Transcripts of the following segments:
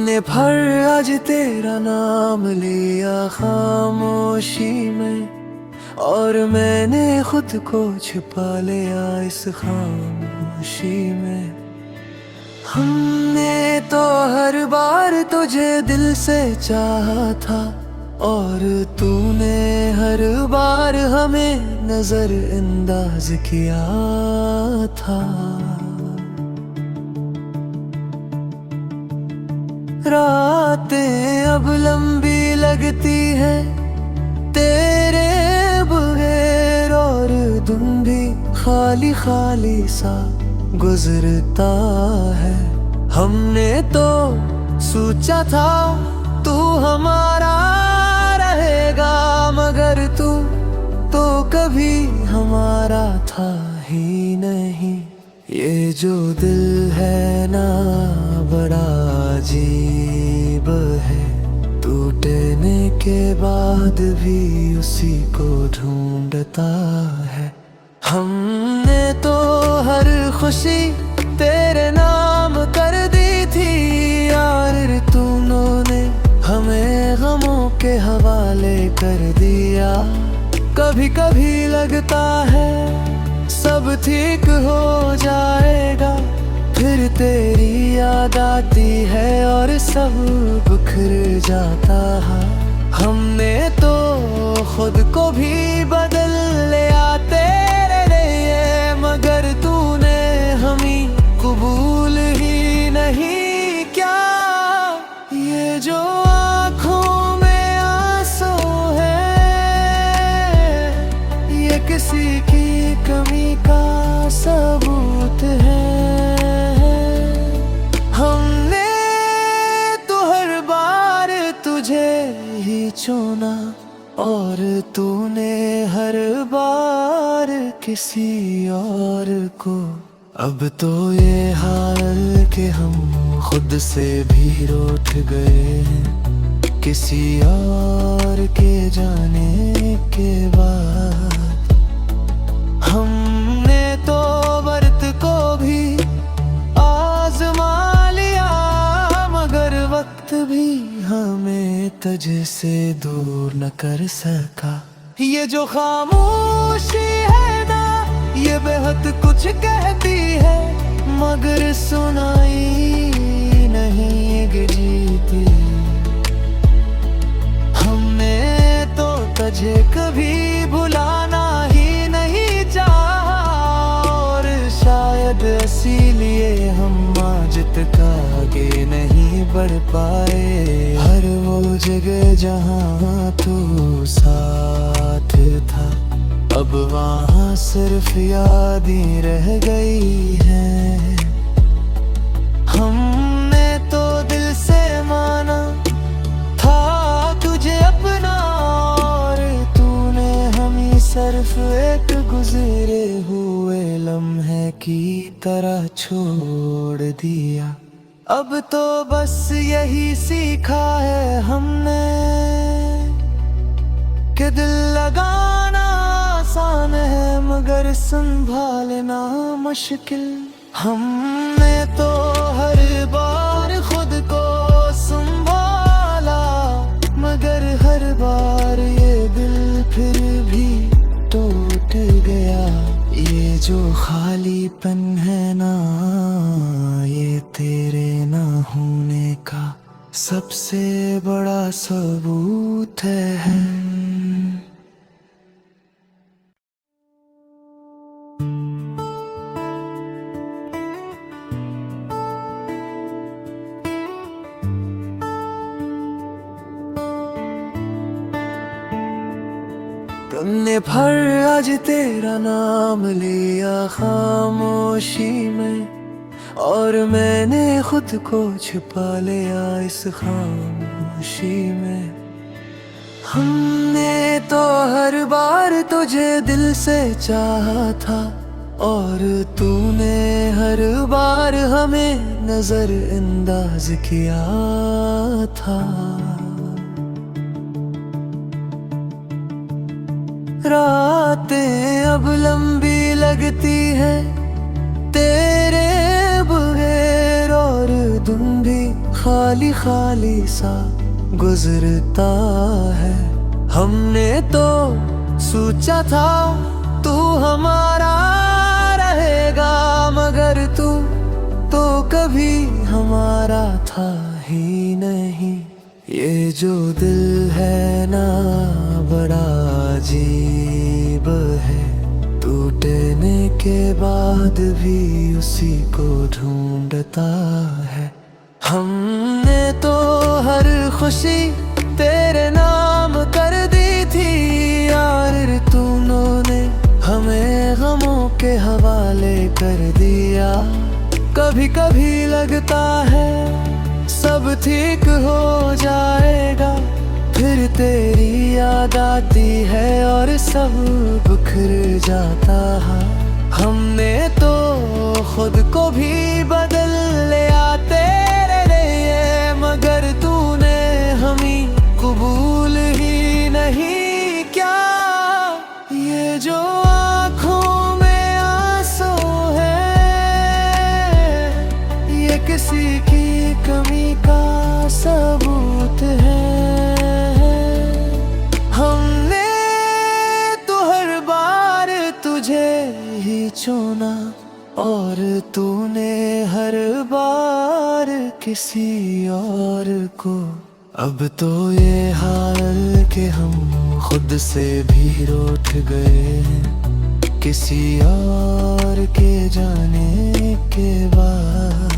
हमने भर आज तेरा नाम लिया खामोशी में, और मैंने खुद को छिपा लिया इस खामोशी में। हमने तो हर बार तुझे दिल से चाहा था, और तूने हर बार हमें नजर अंदाज किया था। रातें अब लंबी लगती हैं तेरे बगैर, और दिन भी खाली खाली सा गुजरता है। हमने तो सोचा था तू हमारा रहेगा, मगर तू तो कभी हमारा था ही नहीं। ये जो दिल है ना बड़ा अजीब है, टूटने के बाद भी उसी को ढूंढता है। हमने तो हर खुशी तेरे नाम कर दी थी यार, तूने हमें गमों के हवाले कर दिया। कभी कभी लगता है सब ठीक हो जाएगा, फिर तेरी याद आती है और सब बिखर जाता है। हमने तो खुद को भी बदल लिया तेरे लिए, मगर तूने हमें कबूल ही नहीं क्या। ये जो आँखों में आंसू है, ये किसी की कमी का सबूत है। हमने तो हर बार तुझे ही चुना, और तूने हर बार किसी और को। अब तो ये हाल कि हम खुद से भी रूठ गए हैं, किसी और के जाने के बाद। हमने तो व्रत को भी आजमा लिया, मगर वक्त भी हमें तुझसे दूर न कर सका। ये जो खामोशी है ना, ये बेहद कुछ कहती है, मगर सुनाई नहीं गिरती। हमने तो तुझे कभी भुलाना ही नहीं चाहा, और शायद इसीलिए हम आज तक आगे नहीं बढ़ पाए। हर वो जगह जहाँ तू साथ था, अब वहाँ सिर्फ यादें रह गई हैं। हमने तो दिल से माना था तुझे अपना, और तूने हमें सिर्फ एक गुजरे हुए लम्हे की तरह छोड़ दिया। अब तो बस यही सीखा है हमने कि दिल लगाना आसान है, मगर संभालना मुश्किल। हमने तो हर बार खुद को संभाला, मगर हर बार ये दिल फिर भी टूट गया। ये जो खालीपन है ना, ये तेरे ना होने का सबसे बड़ा सबूत है। तुमने भर आज तेरा नाम लिया खामोशी में, और मैंने खुद को छिपा लिया इस खामोशी में। हमने तो हर बार तुझे दिल से चाहा था, और तूने हर बार हमें नजर अंदाज किया था। रातें अब लंबी लगती हैं तेरे बगैर, और दिन भी खाली खाली सा गुजरता है। हमने तो सोचा था तू हमारा रहेगा, मगर तू तो कभी हमारा था ही नहीं। ये जो दिल है ना बड़ा अजीब है, टूटने के बाद भी उसी को ढूंढता है। हमने तो हर खुशी तेरे नाम कर दी थी यार, तूनों ने हमें गमों के हवाले कर दिया। कभी कभी लगता है सब ठीक हो जाएगा, फिर तेरी याद आती है और सब बिखर जाता है। हमने तो खुद को भी बदल लिया तेरे लिए, मगर तूने हमें कबूल ही नहीं क्या। ये जो आँखों में आंसू है, ये किसी की कमी का सबूत है। हमने तो हर बार तुझे ही चुना, और तूने हर बार किसी और को। अब तो ये हाल कि हम खुद से भी रूठ गए हैं, किसी और के जाने के बाद।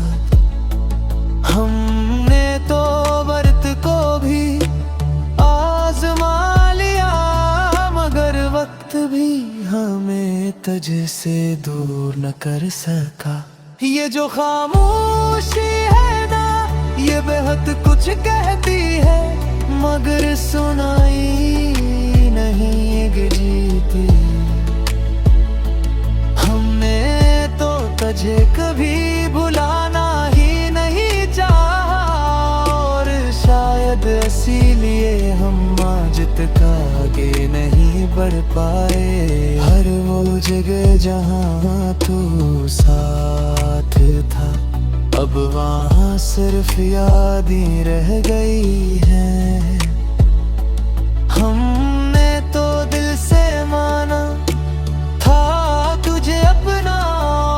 हमने तो व्रत को भी आजमा लिया, मगर वक्त भी हमें तुझ से दूर न कर सका। ये जो खामोशी है ना, ये बेहद कुछ कहती है, मगर सुनाई नहीं गिरती। हमने तो तुझे कभी भुलाना ही नहीं चाहा, और शायद इसीलिए हम आज तक आगे नहीं बढ़ पाए। हर वो जगह जहाँ तू साथ था, अब वहाँ सिर्फ यादें रह गई हैं। हमने तो दिल से माना था तुझे अपना,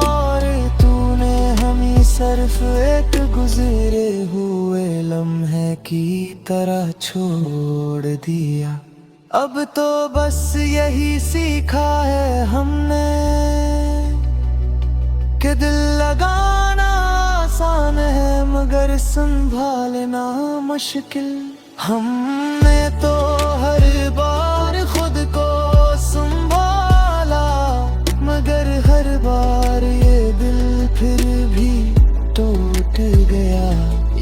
और तूने हमें सिर्फ एक गुजरे हुए लम्हे की तरह छोड़ दिया। अब तो बस यही सीखा है हमने कि दिल लगाना आसान है, मगर संभालना मुश्किल। हमने तो हर बार खुद को संभाला, मगर हर बार ये दिल फिर भी टूट गया।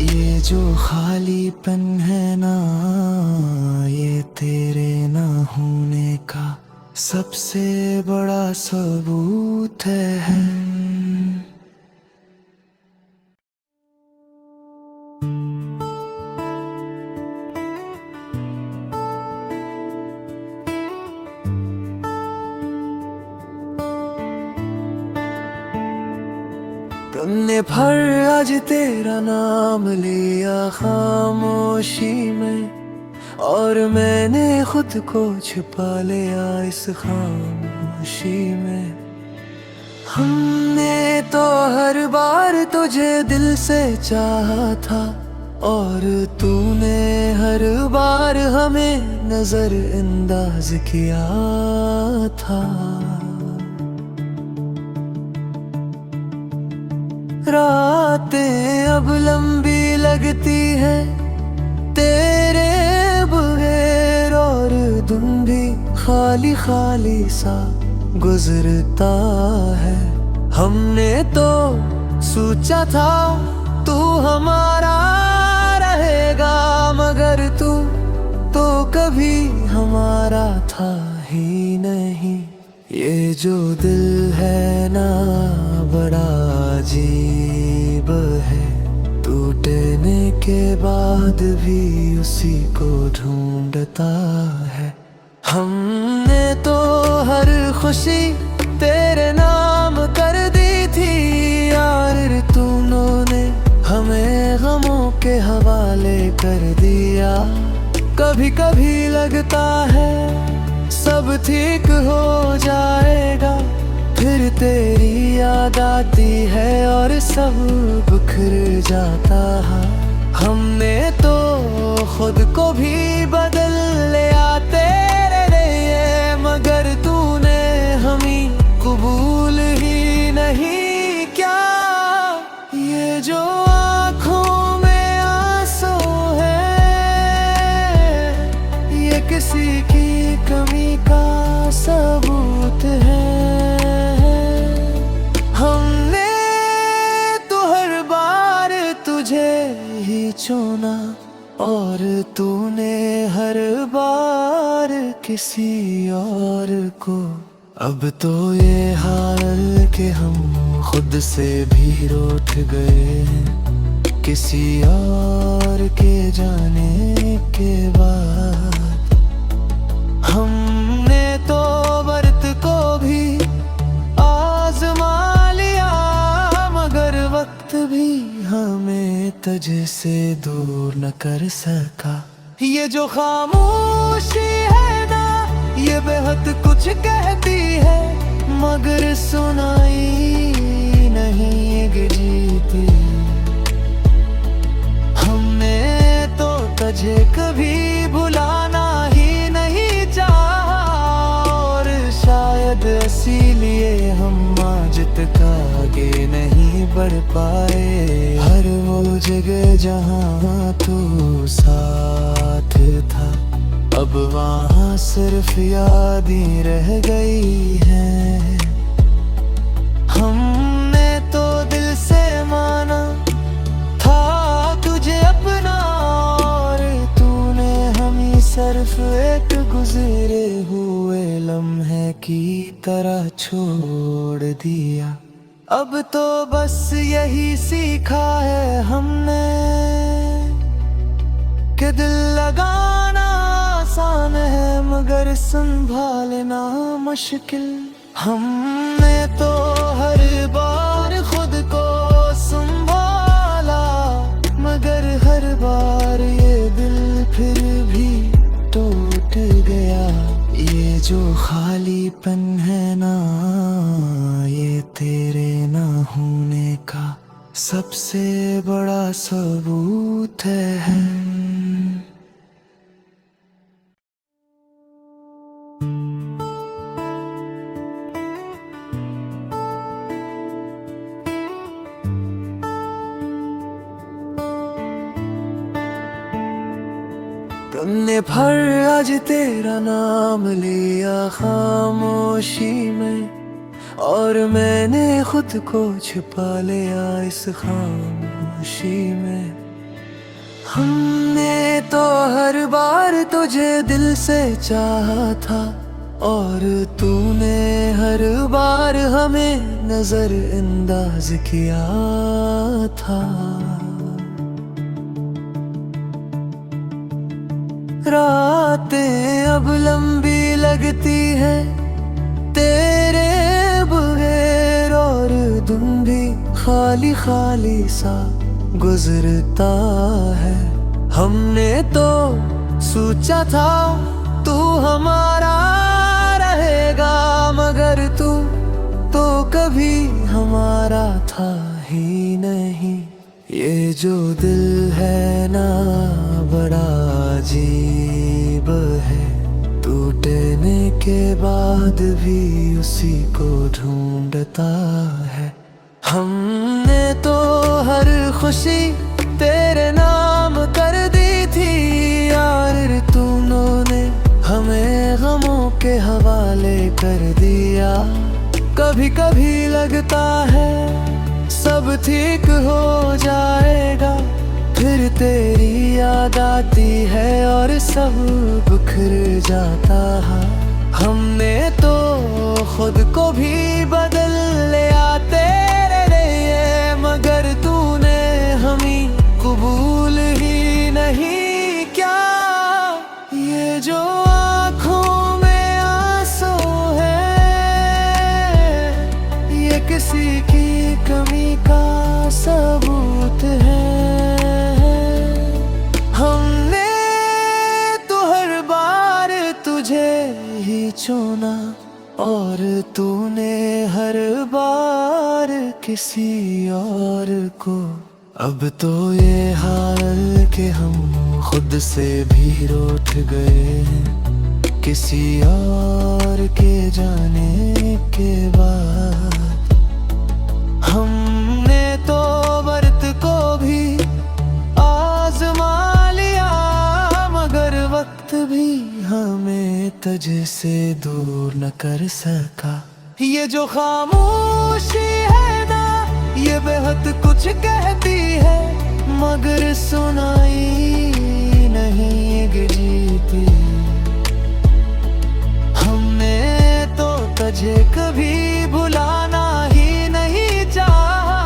ये जो खालीपन है ना, ये तेरे ना होने का सबसे बड़ा सबूत है। तुमने भर आज तेरा नाम लिया खामोशी में, और मैंने खुद को छुपा लिया इस खामोशी में। हमने तो हर बार तुझे दिल से चाहा था, और तूने हर बार हमें नजरअंदाज किया था। रातें अब लंबी लगती है तेरे बगैर, और दिन भी खाली खाली सा गुजरता है। हमने तो सोचा था तू हमारा रहेगा, मगर तू तो कभी हमारा था ही नहीं। ये जो दिल है ना बड़ा अजीब है, टूटने के बाद भी उसी को ढूंढता है। हमने तो हर खुशी तेरे नाम कर दी थी यार, तूनों ने हमें गमों के कर दिया। कभी कभी लगता है सब ठीक हो जाएगा, फिर तेरी याद आती है और सब बिखर जाता है। हमने तो खुद को भी बदल लिया तेरे लिए, मगर तूने हमें कबूल ही नहीं क्या। ये जो आँखों में आंसू है, ये किसी की कमी का सबूत है। हमने तो हर बार तुझे ही चुना, और तूने हर बार किसी और को। अब तो ये हाल कि हम खुद से भी रूठ गए हैं, किसी और के जाने के बाद। हमने तो व्रत को भी आजमा लिया, मगर वक्त भी हमें तुझसे दूर न कर सका। ये जो खामोशी है ना, ये बेहद कुछ कहती है, मगर सुनाई नहीं गिरती। हमने तो तुझे कभी भुलाना ही नहीं चाहा, और शायद इसीलिए हम आज तक आगे नहीं बढ़ पाए। हर वो जगह जहाँ तू साथ था, अब वहाँ सिर्फ यादें रह गई हैं। हमने तो दिल से माना था तुझे अपना, और तूने हमें सिर्फ एक गुजरे हुए लम्हे की तरह छोड़ दिया। अब तो बस यही सीखा है हमने कि दिल लगाना आसान है, मगर संभालना मुश्किल। हमने तो हर बार खुद को संभाला, मगर हर बार ये दिल फिर भी टूट गया। ये जो खालीपन है ना, ये तेरे ना होने का सबसे बड़ा सबूत है। तुमने भर आज तेरा नाम लिया खामोशी में, और मैंने खुद को छुपा लिया इस खामोशी में। हमने तो हर बार तुझे दिल से चाहा था, और तूने हर बार हमें नजरअंदाज किया था। रातें अब लंबी लगती है तेरे बगैर, और दिन भी खाली खाली सा गुजरता है। हमने तो सोचा था तू हमारा रहेगा, मगर तू तो कभी हमारा था ही नहीं। ये जो दिल है ना, बड़ा अजीब है, टूटने के बाद भी उसी को ढूंढता है। हमने तो हर खुशी तेरे नाम कर दी थी यार, तूने हमें गमों के हवाले कर दिया। कभी कभी लगता है सब ठीक हो जाएगा, फिर तेरी याद आती है और सब बिखर जाता है। हमने तो खुद को भी बदल लिया तेरे लिए, मगर तूने हमें कबूल ही नहीं क्या। ये जो आँखों में आंसू है, ये किसी की कमी का सबूत है। हम चुना और तूने हर बार किसी और को। अब तो ये हाल कि हम खुद से भी रूठ गए हैं, किसी और के जाने के बाद। हमने तो व्रत को भी आजमा लिया, मगर वक्त भी हमें तुझसे दूर न कर सका। ये जो खामोशी है ना, ये बेहद कुछ कहती है, मगर सुनाई नहीं गिरती। हमने तो तुझे कभी भुलाना ही नहीं चाहा,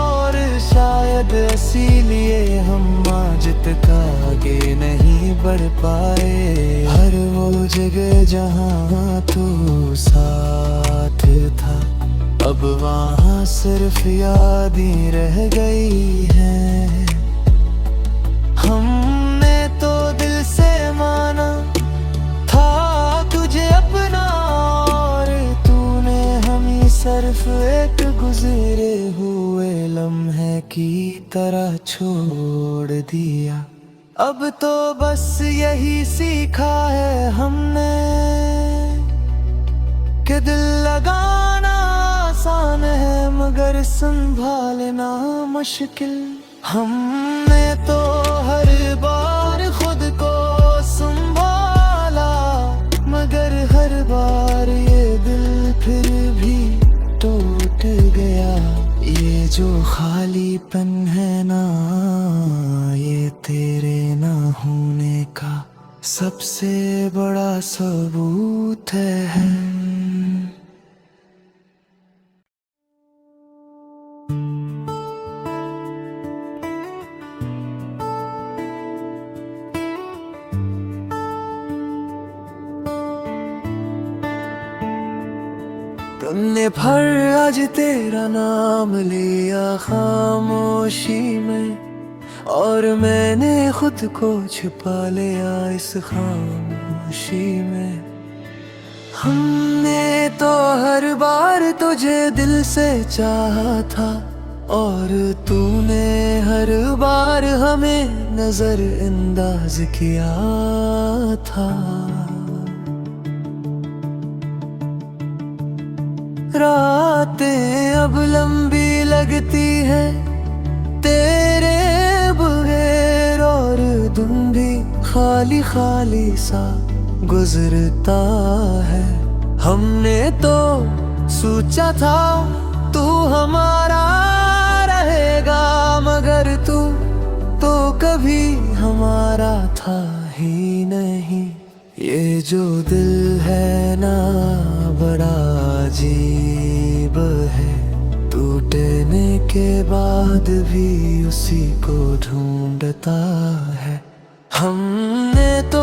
और शायद इसीलिए हम आज तक आगे नहीं बढ़ पाए। हर वो जगह जहाँ तू साथ था, अब वहाँ सिर्फ यादें रह गई हैं। हमने तो दिल से माना था तुझे अपना, और तूने हमें सिर्फ एक गुजरे हुए लम्हे की तरह छोड़ दिया। अब तो बस यही सीखा है हमने कि दिल लगाना आसान है, मगर संभालना मुश्किल। हमने तो हर बार खुद को संभाला, मगर हर बार ये दिल फिर भी टूट गया। ये जो खालीपन है ना, ये तेरे ना होने का सबसे बड़ा सबूत है। तुमने भर आज तेरा नाम लिया खामोशी में, और मैंने खुद को छुपा लिया इस खामोशी में। हमने तो हर बार तुझे दिल से चाहा था, और तूने हर बार हमें नजरअंदाज किया था। रातें अब लंबी लगती है तेरे बगैर, और दिन भी खाली खाली सा गुजरता है। हमने तो सोचा था तू हमारा रहेगा, मगर तू तो कभी हमारा था ही नहीं। ये जो दिल है ना, बड़ा अजीब है, टूटने के बाद भी उसी को ढूंढता है। हमने तो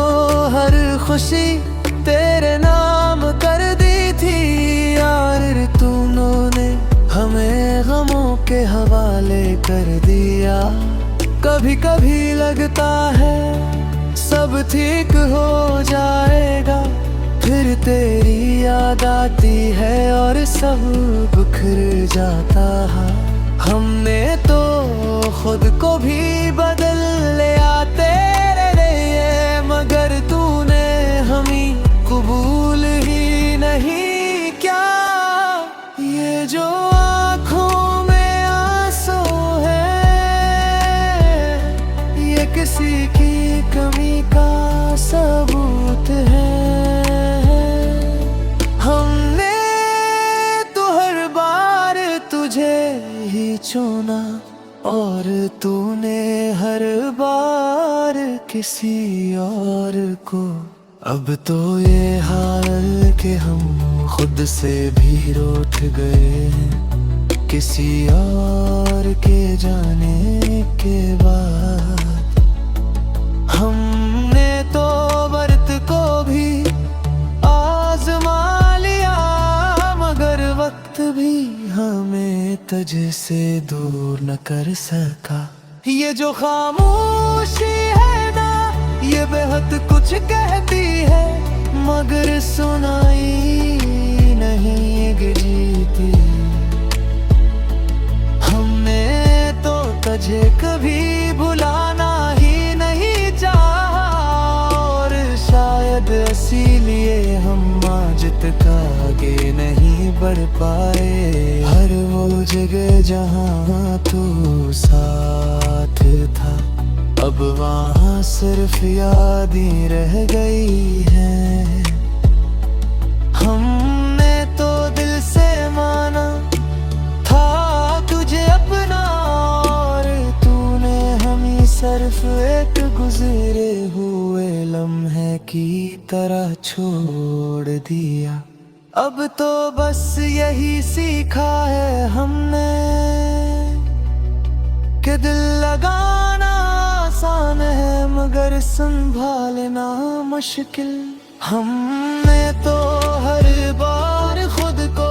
हर खुशी तेरे नाम कर दी थी यार, तूने हमें गमों के हवाले कर दिया। कभी कभी लगता है सब ठीक हो जाएगा, फिर तेरी याद आती है और सब बिखर जाता है। हमने तो खुद को भी बदल लिया तेरे लिए, मगर तूने हमें कबूल ही नहीं क्या। ये जो आँखों में आंसू है, ये किसी की कमी का सबूत है। हमने तो हर बार तुझे ही चुना, और तूने हर बार किसी और को। अब तो ये हाल कि हम खुद से भी रूठ गए हैं, किसी और के जाने के बाद। हमने तो व्रत को भी आजमा लिया, मगर वक्त भी हमें तुझसे दूर न कर सका। ये जो खामोशी है ना, ये बेहद कुछ कहती है, मगर सुनाई नहीं एक जीती। हमने तो तुझे कभी भुलाना ही नहीं चाहा, और शायद इसीलिए हम आज तक आगे नहीं बढ़ पाए। हर वो जगह जहाँ तू साथ था, अब वहाँ सिर्फ यादें रह गई हैं। हमने तो दिल से माना था तुझे अपना, और तूने हमें सिर्फ एक गुजरे हुए लम्हे की तरह छोड़ दिया। अब तो बस यही सीखा है हमने कि दिल लगाना आसान है मगर संभालना मुश्किल। हमने तो हर बार खुद को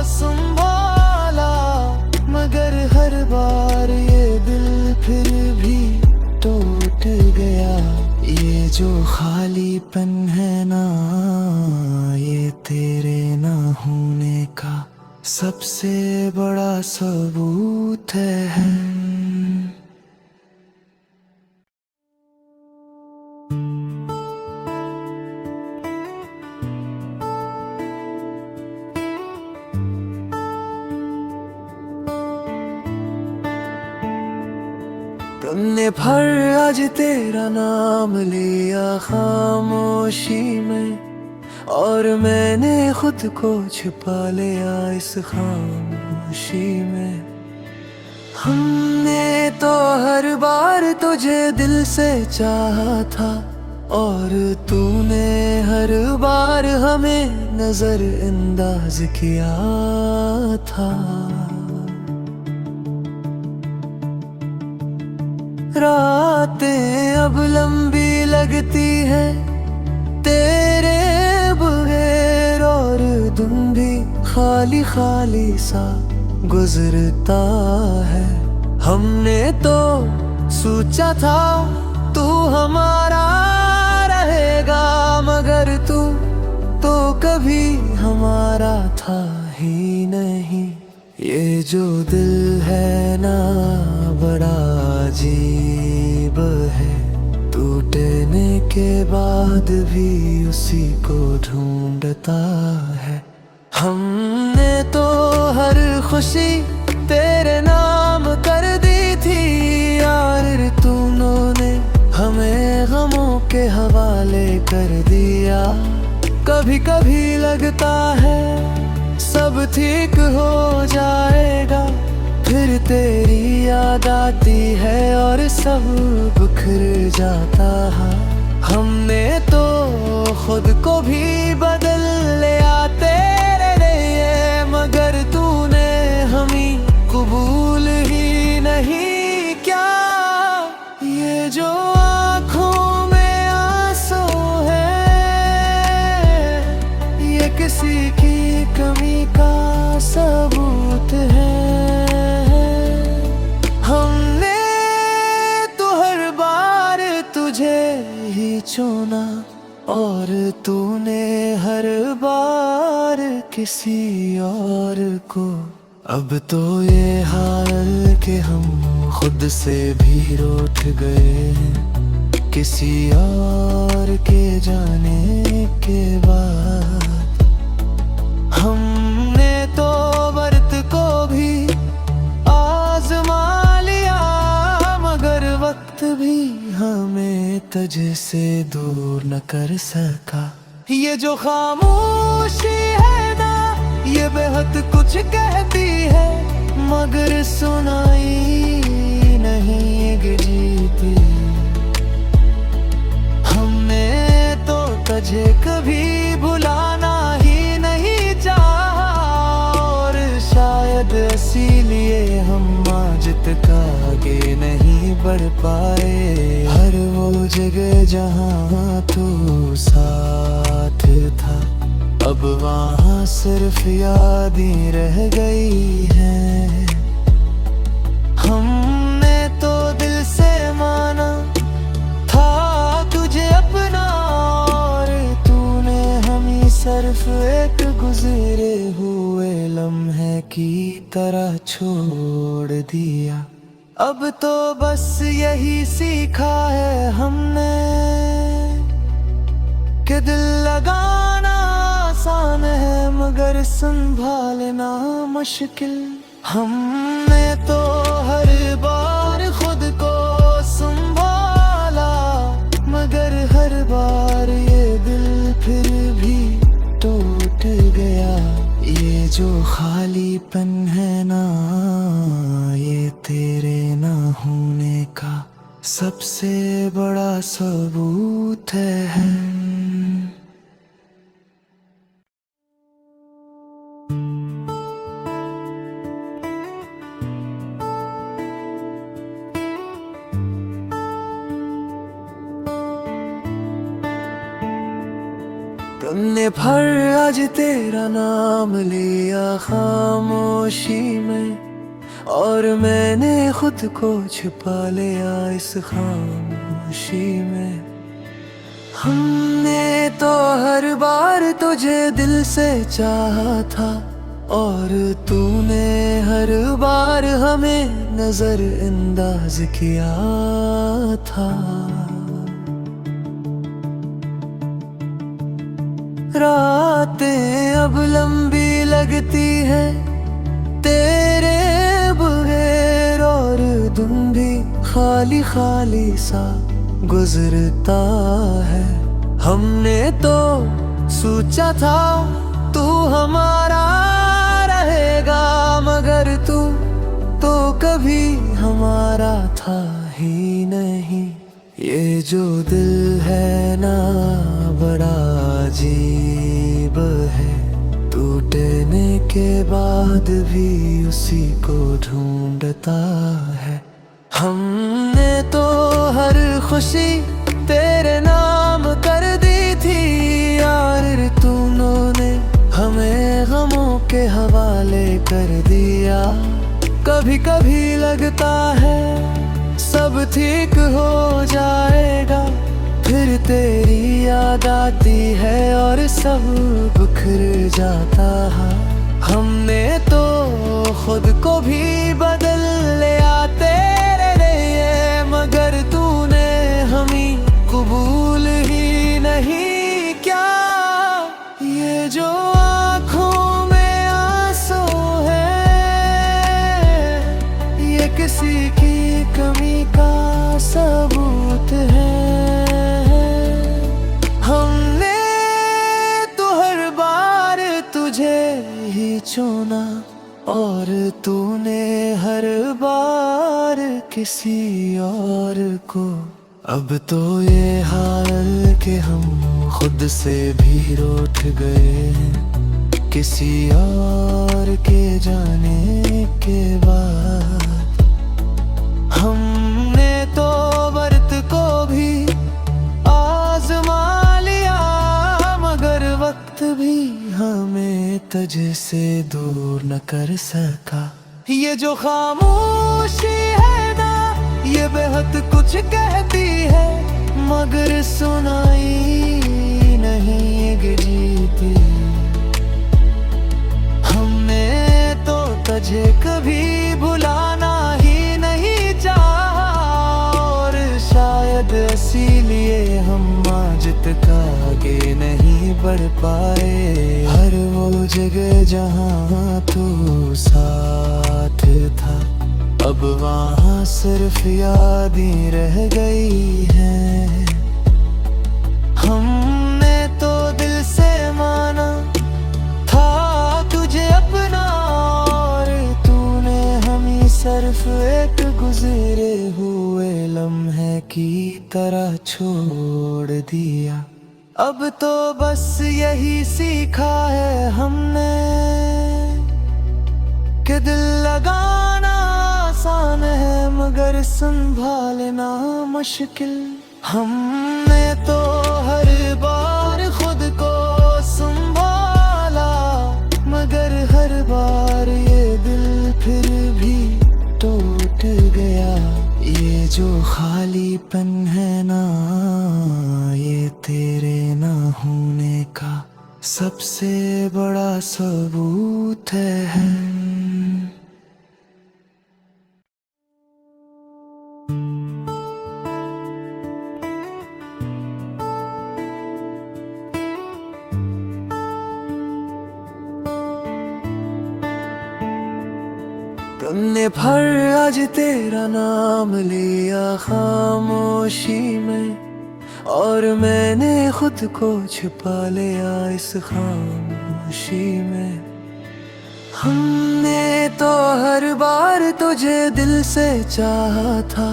संभाला, मगर हर बार ये दिल फिर भी टूट गया। ये जो खालीपन है ना, ये तेरे ना होने का सबसे बड़ा सबूत है। तुमने भर आज तेरा नाम लिया खामोशी में, और मैंने खुद को छुपा लिया इस खामोशी में। हमने तो हर बार तुझे दिल से चाहा था, और तूने हर बार हमें नजरअंदाज किया था। रातें अब लंबी लगती है तेरे बगैर, और दिन भी खाली खाली सा गुजरता है। हमने तो सोचा था तू हमारा रहेगा, मगर तू तो कभी हमारा था ही नहीं। ये जो दिल है ना बड़ा अजीब है, टूटने के बाद भी उसी को ढूंढता है। हमने तो हर खुशी तेरे नाम कर दी थी यार, तूनों ने हमें गमों के हवाले कर दिया। कभी कभी लगता है सब ठीक हो जाएगा, फिर तेरी याद आती है और सब बिखर जाता है। हमने तो खुद को भी बदल लिया तेरे लिए, मगर तूने हमें कबूल ही नहीं क्या। ये जो आँखों में आंसू है, ये किसी की कमी का सबूत है। हमने तो हर बार तुझे ही चुना, और तूने हर बार किसी और को। अब तो ये हाल कि हम खुद से भी रूठ गए हैं, किसी और के जाने के बाद। हमने तो वर्त को भी आजमा लिया, मगर वक्त भी हमें तुझसे दूर न कर सका। ये जो खामोशी है ना, ये बेहद कुछ कहती है, मगर सुनाई नहीं गिरती। हमने तो तुझे कभी भुलाना ही नहीं चाहा, और शायद इसीलिए हम आज तक आगे नहीं बढ़ पाए। हर वो जगह जहाँ तू साथ था, अब वहाँ सिर्फ यादें रह गई हैं। हमने तो दिल से माना था तुझे अपना, और तूने सिर्फ एक गुजरे हुए लम्हे की तरह छोड़ दिया। अब तो बस यही सीखा है हमने कि दिल लगाना आसान है मगर संभालना मुश्किल। हमने तो हर बार खुद को संभाला मगर हर बार ये दिल फिर भी टूट गया। ये जो खालीपन है ना, ये तेरे ना होने का सबसे बड़ा सबूत है। तुमने भर आज तेरा नाम लिया खामोशी में, और मैंने खुद को छुपा लिया इस खामोशी में। हमने तो हर बार तुझे दिल से चाहा था, और तूने हर बार हमें नजरअंदाज किया था। रातें अब लंबी लगती है तेरे बगैर, और दिन भी खाली खाली सा गुजरता है। हमने तो सोचा था तू हमारा रहेगा, मगर तू तो कभी हमारा था ही नहीं। ये जो दिल है ना बड़ा अजीब है, टूटने के बाद भी उसी को ढूंढता है। हमने तो हर खुशी तेरे नाम कर दी थी यार, तूनों ने हमें गमों के हवाले कर दिया। कभी कभी लगता है सब ठीक हो जाएगा, फिर तेरी याद आती है और सब बिखर जाता है। हमने तो खुद को भी बदल लिया तेरे लिए, मगर तूने हमें कबूल ही नहीं क्या। ये जो आँखों में आंसू है, ये किसी की कमी का सबूत है। हमने तो हर बार तुझे ही चुना, और तूने हर बार किसी और को। अब तो ये हाल कि हम खुद से भी रूठ गए हैं, किसी और के जाने के बाद। हमने तो व्रत को भी आजमा लिया, मगर वक्त भी हमें तुझसे दूर न कर सका। ये जो खामोशी है ना, ये बेहद कुछ कहती है, मगर सुनाई नहीं गिरती। हमने तो तुझे कभी भुलाना ही नहीं चाहा, और शायद इसीलिए हम आज तक आगे नहीं बढ़ पाए। हर वो जगह जहाँ तू साथ था, अब वहाँ सिर्फ यादें रह गई हैं। हमने तो दिल से माना था तुझे अपना, और तूने हमें सिर्फ एक गुजरे हुए लम्हे की तरह छोड़ दिया। अब तो बस यही सीखा है हमने कि दिल लगाना आसान है मगर संभालना मुश्किल। हमने तो हर बार खुद को संभाला, मगर हर बार ये दिल फिर भी टूट गया। ये जो खालीपन है ना, ये तेरे ना होने का सबसे बड़ा सबूत है। तुमने भर आज तेरा नाम लिया खामोशी में, और मैंने खुद को छुपा लिया इस खामोशी में। हमने तो हर बार तुझे दिल से चाहा था,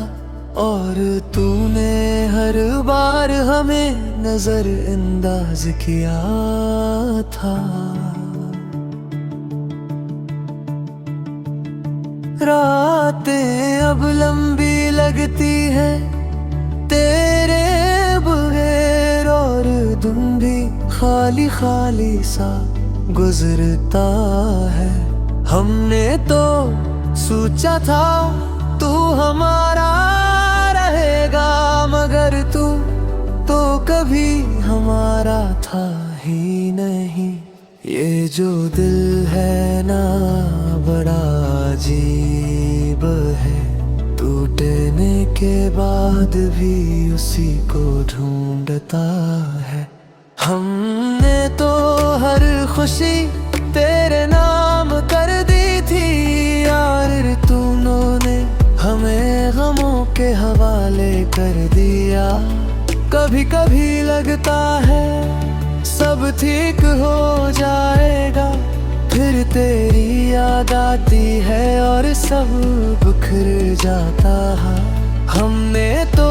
और तूने हर बार हमें नजरअंदाज किया था। रातें अब लंबी लगती है तेरे बगैर, और दिन भी खाली खाली सा गुजरता है। हमने तो सोचा था तू हमारा रहेगा, मगर तू तो कभी हमारा था ही नहीं। ये जो दिल है ना बड़ा अजीब है, टूटने के बाद भी उसी को ढूंढता है। हमने तो हर खुशी तेरे नाम कर दी थी यार, तूनों ने हमें गमों के हवाले कर दिया। कभी कभी लगता है सब ठीक हो जाएगा, फिर तेरी याद आती है और सब बिखर जाता है। हमने तो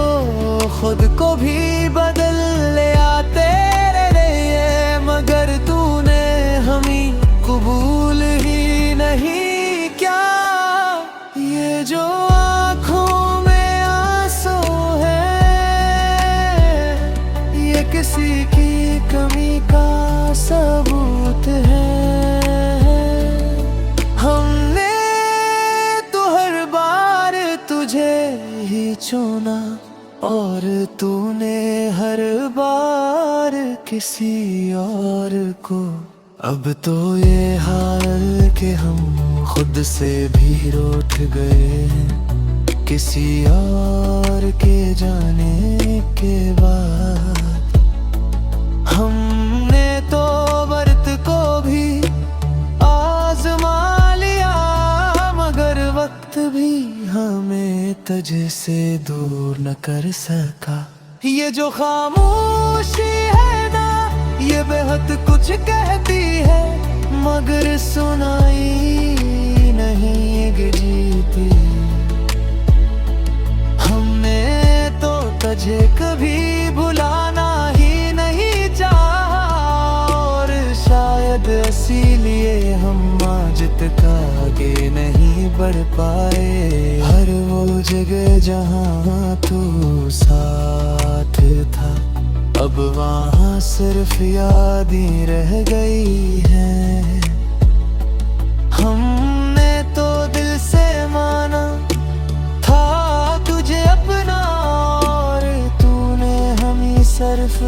खुद को भी बदल लिया तेरे लिए, मगर तूने हमें कबूल ही नहीं क्या। ये जो आँखों में आंसू है, ये किसी की कमी का सबूत है। हमने तो हर बार तुझे ही चुना, और तूने हर बार किसी और को। अब तो ये हाल कि हम खुद से भी रूठ गए हैं, किसी और के जाने के बाद। हमने तो व्रत को भी आजमा लिया, मगर वक्त भी हमें तुझसे दूर न कर सका। ये जो खामोशी है ना, ये बेहद कुछ कहती है, मगर सुनाई नहीं गिरती। हमने तो तुझे कभी भुलाना ही नहीं चाहा, और शायद इसीलिए हम आज तक आगे नहीं बढ़ पाए। हर वो जगह जहाँ तू साथ था, अब वहाँ सिर्फ याद ही रह गई है। हमने तो दिल से माना था तुझे अपना, और तूने हमें सिर्फ